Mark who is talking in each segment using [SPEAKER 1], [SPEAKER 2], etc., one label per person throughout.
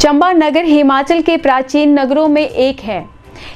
[SPEAKER 1] चंबा नगर हिमाचल के प्राचीन नगरों में एक है।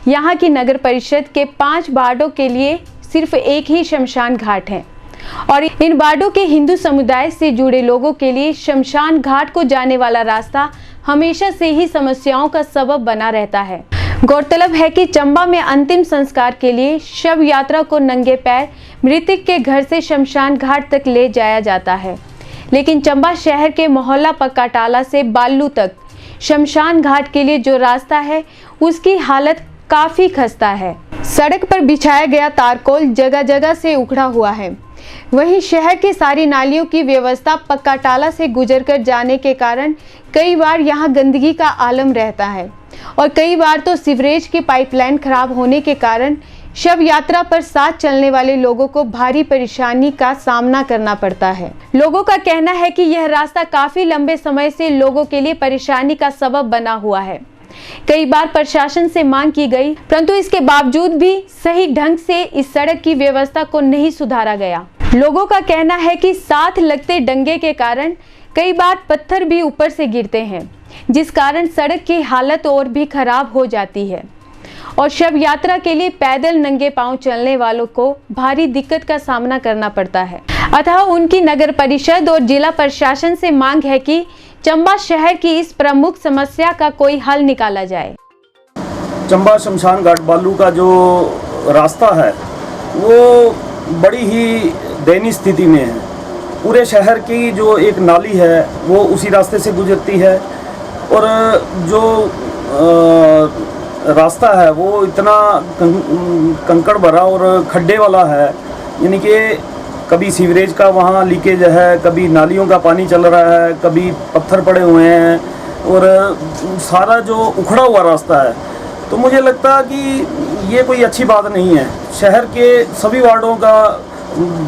[SPEAKER 1] यहाँ की नगर परिषद के 5 वार्डों के लिए सिर्फ एक ही शमशान घाट है और इन वार्डों के हिंदू समुदाय से जुड़े लोगों के लिए शमशान घाट को जाने वाला रास्ता हमेशा से ही समस्याओं का सबब बना रहता है। गौरतलब है कि चंबा में अंतिम संस्कार के लिए शव यात्रा को नंगे पैर मृतक के घर से शमशान घाट तक ले जाया जाता है, लेकिन चंबा शहर के मोहल्ला पक्का टाला से बालू तक शमशान घाट के लिए जो रास्ता है उसकी हालत काफी खस्ता है। सड़क पर बिछाया गया तारकोल जगह जगह से उखड़ा हुआ है। वहीं शहर की सारी नालियों की व्यवस्था पक्का टाला से गुजरकर जाने के कारण कई बार यहां गंदगी का आलम रहता है और कई बार तो सीवरेज की पाइपलाइन खराब होने के कारण शव यात्रा पर साथ चलने वाले लोगों को भारी परेशानी का सामना करना पड़ता है। लोगों का कहना है कि यह रास्ता काफी लंबे समय से लोगों के लिए परेशानी का सबब बना हुआ है। कई बार प्रशासन से मांग की गई, परंतु इसके बावजूद भी सही ढंग से इस सड़क की व्यवस्था को नहीं सुधारा गया। लोगों का कहना है कि साथ लगते डंगे के कारण कई बार पत्थर भी ऊपर से गिरते हैं, जिस कारण सड़क की हालत और भी खराब हो जाती है और शव यात्रा के लिए पैदल नंगे पांव चलने वालों को भारी दिक्कत का सामना करना पड़ता है। अतः उनकी नगर परिषद और जिला प्रशासन से मांग है कि चंबा शहर की इस प्रमुख समस्या का कोई हल निकाला जाए।
[SPEAKER 2] चंबा शमशान घाट बालू का जो रास्ता है वो बड़ी ही दयनीय स्थिति में है। पूरे शहर की जो एक नाली है वो उसी रास्ते से गुजरती है और जो रास्ता है वो इतना कंकड़ भरा और खड्डे वाला है, यानी कि कभी सीवरेज का वहाँ लीकेज है, कभी नालियों का पानी चल रहा है, कभी पत्थर पड़े हुए हैं और सारा जो उखड़ा हुआ रास्ता है। तो मुझे लगता है कि ये कोई अच्छी बात नहीं है। शहर के सभी वार्डों का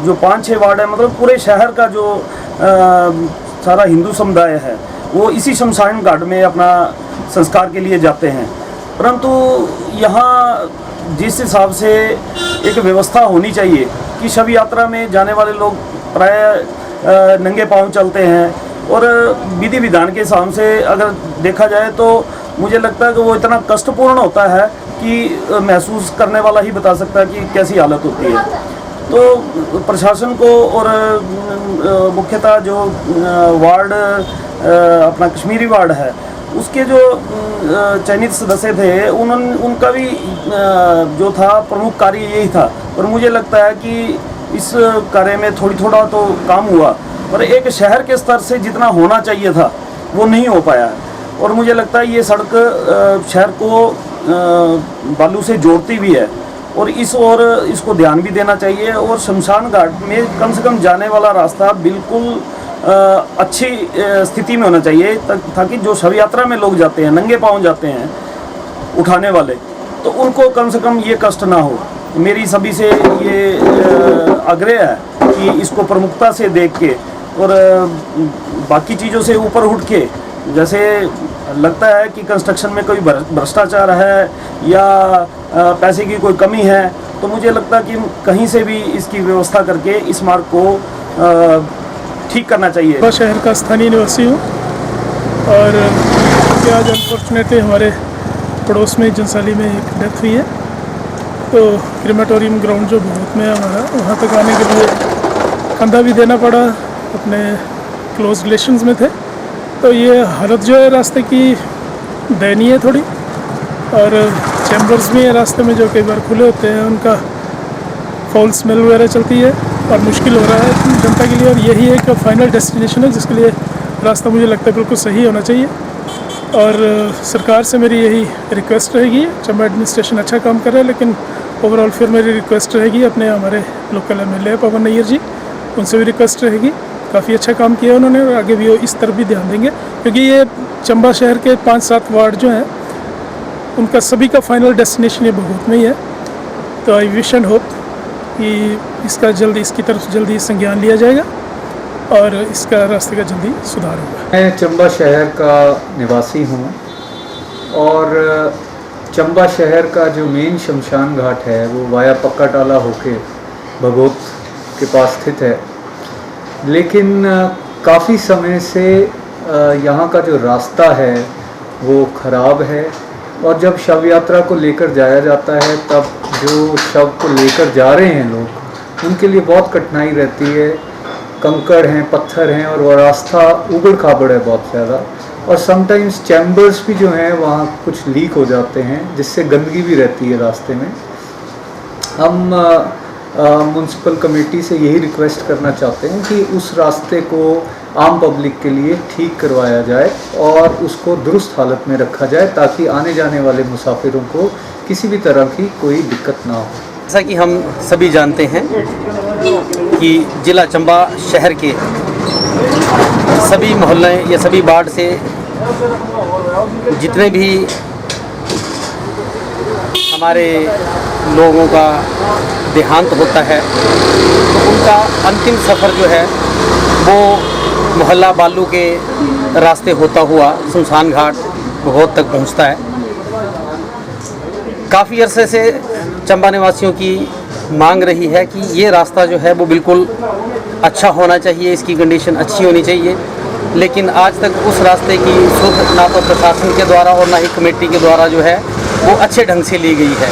[SPEAKER 2] जो 5-6 वार्ड है, मतलब पूरे शहर का जो सारा हिंदू समुदाय है वो इसी शमशान घाट में अपना संस्कार के लिए जाते हैं, परंतु यहाँ जिस हिसाब से एक व्यवस्था होनी चाहिए कि शव यात्रा में जाने वाले लोग प्राय नंगे पांव चलते हैं और विधि विधान के हिसाब से अगर देखा जाए तो मुझे लगता है कि वो इतना कष्टपूर्ण होता है कि महसूस करने वाला ही बता सकता है कि कैसी हालत होती है। तो प्रशासन को और मुख्यतः जो वार्ड अपना कश्मीरी वार्ड है उसके जो चयनित सदस्य थे उनका भी जो था प्रमुख कार्य यही था, पर मुझे लगता है कि इस कार्य में थोड़ा तो काम हुआ, पर एक शहर के स्तर से जितना होना चाहिए था वो नहीं हो पाया है। और मुझे लगता है ये सड़क शहर को बालू से जोड़ती भी है और इसको ध्यान भी देना चाहिए और शमशान घाट में कम से कम जाने वाला रास्ता बिल्कुल अच्छी स्थिति में होना चाहिए ताकि जो शव यात्रा में लोग जाते हैं, नंगे पांव जाते हैं उठाने वाले, तो उनको कम से कम ये कष्ट ना हो। मेरी सभी से ये आग्रह है कि इसको प्रमुखता से देख के और बाकी चीज़ों से ऊपर उठ के, जैसे लगता है कि कंस्ट्रक्शन में कोई भ्रष्टाचार है या पैसे की कोई कमी है, तो मुझे लगता है कि कहीं से भी इसकी व्यवस्था करके इस मार्ग को ठीक करना चाहिए।
[SPEAKER 3] मैं शहर का स्थानीय निवासी हूँ और आज अनफॉर्चुनेटली हमारे पड़ोस में जनसाली में एक डेथ हुई है, तो क्रीमेटोरियम ग्राउंड जो बहुत में है हमारा, वहाँ तक आने के लिए कंधा भी देना पड़ा, अपने क्लोज रिलेशंस में थे। तो ये हालत जो है रास्ते की दयनीय है थोड़ी, और चैम्बर्स भी हैं रास्ते में जो कई बार खुले होते हैं, उनका फॉल स्मेल वगैरह चलती है और मुश्किल हो रहा है जनता के लिए। और यही एक फाइनल डेस्टिनेशन है जिसके लिए रास्ता मुझे लगता है बिल्कुल सही होना चाहिए और सरकार से मेरी यही रिक्वेस्ट रहेगी। चंबा एडमिनिस्ट्रेशन अच्छा काम कर रहा है, लेकिन ओवरऑल फिर मेरी रिक्वेस्ट रहेगी अपने हमारे लोकल MLA पवन नैयर जी, उनसे भी रिक्वेस्ट रहेगी। काफ़ी अच्छा काम किया उन्होंने और आगे भी वो इस तरफ भी ध्यान देंगे, क्योंकि ये चंबा शहर के 5-7 वार्ड जो हैं उनका सभी का फाइनल डेस्टिनेशन ये बहुत में ही है। तो आई विश एंड होप कि इसकी तरफ जल्दी संज्ञान लिया जाएगा और इसका रास्ते का जल्दी सुधार होगा।
[SPEAKER 4] मैं चंबा शहर का निवासी हूँ और चंबा शहर का जो मेन शमशान घाट है वो वाया पक्का टाला होके भगोत के पास स्थित है, लेकिन काफ़ी समय से यहाँ का जो रास्ता है वो ख़राब है। और जब शव यात्रा को लेकर जाया जाता है तब जो शव को लेकर जा रहे हैं लोग, उनके लिए बहुत कठिनाई रहती है। कंकड़ हैं, पत्थर हैं और वो रास्ता उबड़ खाबड़ है बहुत ज़्यादा। और समटाइम्स चैम्बर्स भी जो हैं वहाँ कुछ लीक हो जाते हैं, जिससे गंदगी भी रहती है रास्ते में। हम म्युनिसिपल कमेटी से यही रिक्वेस्ट करना चाहते हैं कि उस रास्ते को आम पब्लिक के लिए ठीक करवाया जाए और उसको दुरुस्त हालत में रखा जाए, ताकि आने जाने वाले मुसाफिरों को किसी भी तरह की कोई दिक्कत ना हो।
[SPEAKER 5] जैसा कि हम सभी जानते हैं कि ज़िला चंबा शहर के सभी मोहल्ले या सभी वार्ड से जितने भी हमारे लोगों का देहांत होता है तो उनका अंतिम सफ़र जो है वो मोहल्ला बालू के रास्ते होता हुआ शमशान घाट भगोत तक पहुंचता है। काफ़ी अरसे से चंबा निवासियों की मांग रही है कि ये रास्ता जो है वो बिल्कुल अच्छा होना चाहिए, इसकी कंडीशन अच्छी होनी चाहिए, लेकिन आज तक उस रास्ते की सुध ना तो प्रशासन के द्वारा और ना ही कमेटी के द्वारा जो है वो अच्छे ढंग से ली गई है।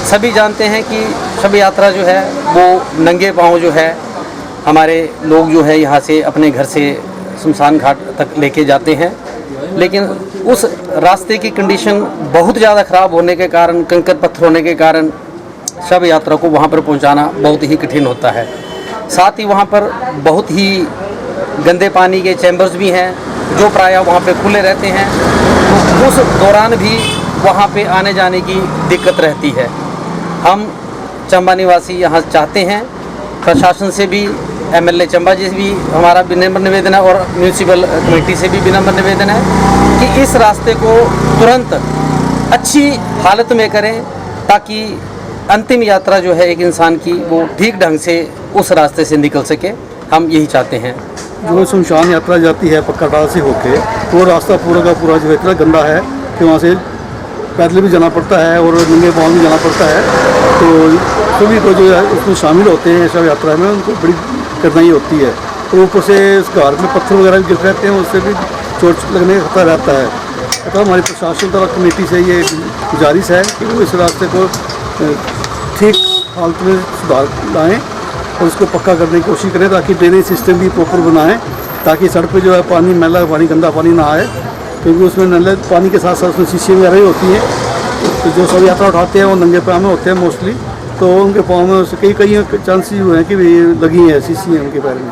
[SPEAKER 5] सभी जानते हैं कि शव यात्रा जो है वो नंगे पाँव जो है हमारे लोग जो है यहाँ से अपने घर से शमशान घाट तक लेके जाते हैं, लेकिन उस रास्ते की कंडीशन बहुत ज़्यादा ख़राब होने के कारण, कंकर पत्थर होने के कारण शव यात्रा को वहाँ पर पहुँचाना बहुत ही कठिन होता है। साथ ही वहाँ पर बहुत ही गंदे पानी के चैम्बर्स भी हैं जो प्रायः वहाँ पे खुले रहते हैं, तो उस दौरान भी वहाँ पे आने जाने की दिक्कत रहती है। हम चंबा निवासी यहाँ चाहते हैं प्रशासन से भी, एमएलए चंबा जी से भी हमारा विनम्र निवेदन है और म्यूनिसिपल कमेटी से भी विनम्र निवेदन है कि इस रास्ते को तुरंत अच्छी हालत में करें, ताकि अंतिम यात्रा जो है एक इंसान की वो ठीक ढंग से उस रास्ते से निकल सके। हम यही चाहते हैं।
[SPEAKER 6] जो शमशान यात्रा जाती है पक्का से होके, वो रास्ता पूरा का पूरा जो है इतना गंदा है कि वहाँ से पैदल भी जाना पड़ता है और नंगे पाँव भी जाना पड़ता है। तो सभी को जो है उसमें शामिल होते हैं शव यात्रा में, उनको बड़ी कठिनाई होती है। तो ऊपर से इस घाट में पत्थर वगैरह भी गिर रहते हैं, उससे भी चोट लगने का खतरा रहता है। तो हमारी प्रशासन द्वारा कमेटी से ये गुजारिश है कि वो इस रास्ते को ठीक हालत में सुधार लाएँ और इसको पक्का करने की कोशिश करें, ताकि ड्रेनेज सिस्टम भी प्रॉपर बनाएं, ताकि सड़क पे जो है पानी, मैला पानी, गंदा पानी ना आए, क्योंकि उसमें नले पानी के साथ साथ उसमें शीशी वगैरह ही होती हैं। तो जो शव यात्रा उठाते हैं वो नंगे पाँव में होते हैं मोस्टली, तो उनके पाँव में कई चांसेस हुए हैं कि लगी हैं, शीशी हैं उनके पैर में।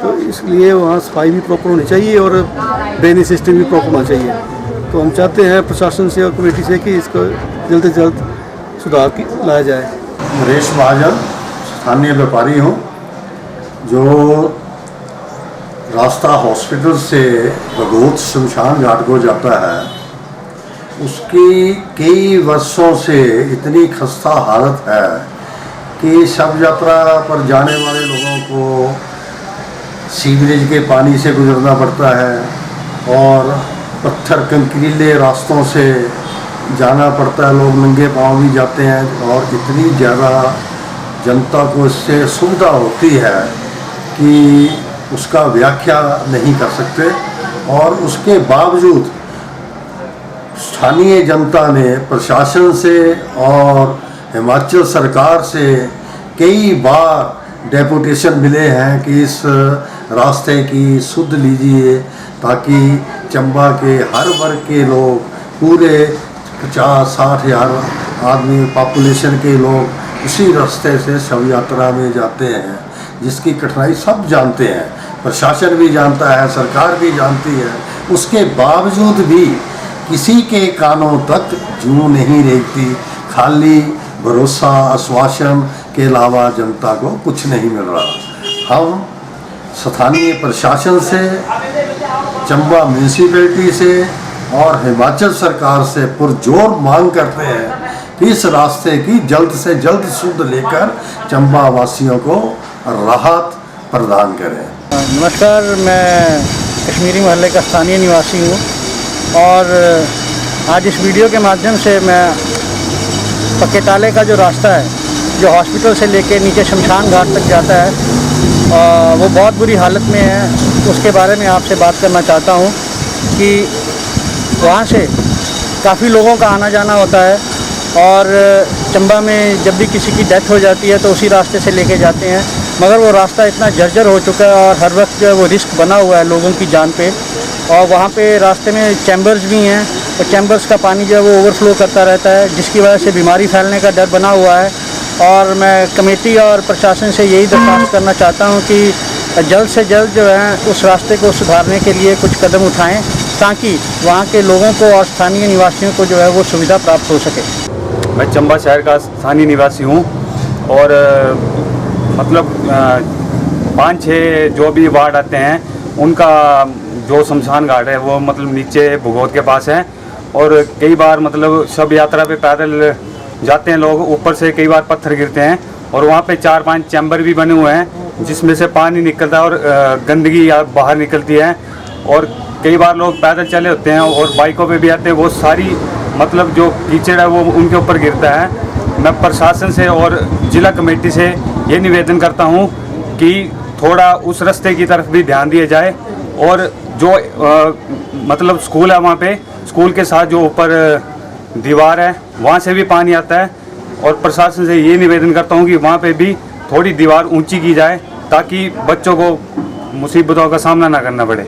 [SPEAKER 6] तो इसलिए वहाँ सफाई भी प्रॉपर होनी चाहिए और ड्रेनेज सिस्टम भी प्रॉपर होना चाहिए। तो हम चाहते हैं प्रशासन से और कमेटी से कि इसको जल्द से जल्द सुधार लाया जाए।
[SPEAKER 7] नरेश महाजन स्थानीय व्यापारी हूँ। जो रास्ता हॉस्पिटल से भगोत शमशान घाट को जाता है, उसकी कई वर्षों से इतनी खस्ता हालत है कि शव यात्रा पर जाने वाले लोगों को सीवरेज के पानी से गुजरना पड़ता है और पत्थर कंकरीले रास्तों से जाना पड़ता है। लोग नंगे पाँव भी जाते हैं और इतनी ज़्यादा जनता को इससे सुविधा होती है कि उसका व्याख्या नहीं कर सकते। और उसके बावजूद स्थानीय जनता ने प्रशासन से और हिमाचल सरकार से कई बार डेपुटेशन मिले हैं कि इस रास्ते की सुध लीजिए, ताकि चंबा के हर वर्ग के लोग, पूरे 50-60 हज़ार आदमी पॉपुलेशन के लोग उसी रास्ते से शव यात्रा में जाते हैं, जिसकी कठिनाई सब जानते हैं, प्रशासन भी जानता है, सरकार भी जानती है। उसके बावजूद भी किसी के कानों तक जूं नहीं रेंगती, खाली भरोसा, आश्वासन के अलावा जनता को कुछ नहीं मिल रहा। हम स्थानीय प्रशासन से, चंबा म्यूनिसिपैलिटी से और हिमाचल सरकार से पुरजोर मांग करते हैं कि इस रास्ते की जल्द से जल्द सुध लेकर चंबा वासियों को राहत प्रदान करें।
[SPEAKER 8] नमस्कार, मैं कश्मीरी मोहल्ले का स्थानीय निवासी हूँ और आज इस वीडियो के माध्यम से मैं पक्के टाले का जो रास्ता है, जो हॉस्पिटल से लेके नीचे शमशान घाट तक जाता है, वो बहुत बुरी हालत में है, उसके बारे में आपसे बात करना चाहता हूँ कि वहाँ से काफ़ी लोगों का आना जाना होता है। और चंबा में जब भी किसी की डेथ हो जाती है तो उसी रास्ते से लेके जाते हैं, मगर वो रास्ता इतना जर्जर हो चुका है और हर वक्त जो है वो रिस्क बना हुआ है लोगों की जान पे। और वहाँ पे रास्ते में चैम्बर्स भी हैं और चैम्बर्स का पानी जो है वो ओवरफ्लो करता रहता है, जिसकी वजह से बीमारी फैलने का डर बना हुआ है। और मैं कमेटी और प्रशासन से यही दरख्वास्त करना चाहता हूँ कि जल्द से जल्द जो है उस रास्ते को सुधारने के लिए कुछ कदम उठाएं, ताकि वहाँ के लोगों को और स्थानीय निवासियों को जो है वो सुविधा प्राप्त हो सके।
[SPEAKER 9] मैं चंबा शहर का स्थानीय निवासी हूँ और मतलब 5-6 जो भी वार्ड आते हैं उनका जो शमशान घाट है वो मतलब नीचे भगोत के पास है। और कई बार मतलब सब यात्रा पे पैदल जाते हैं लोग, ऊपर से कई बार पत्थर गिरते हैं और वहाँ पे 4-5 चैम्बर भी बने हुए हैं जिसमें से पानी निकलता है और गंदगी बाहर निकलती है। और कई बार लोग पैदल चले होते हैं और बाइकों पे भी आते हैं, वो सारी मतलब जो कीचड़ है वो उनके ऊपर गिरता है। मैं प्रशासन से और जिला कमेटी से ये निवेदन करता हूँ कि थोड़ा उस रास्ते की तरफ भी ध्यान दिया जाए। और जो मतलब स्कूल है वहाँ पे, स्कूल के साथ जो ऊपर दीवार है वहाँ से भी पानी आता है। और प्रशासन से ये निवेदन करता हूँ कि वहाँ पे भी थोड़ी दीवार ऊंची की जाए ताकि बच्चों को मुसीबतों का सामना ना करना पड़े।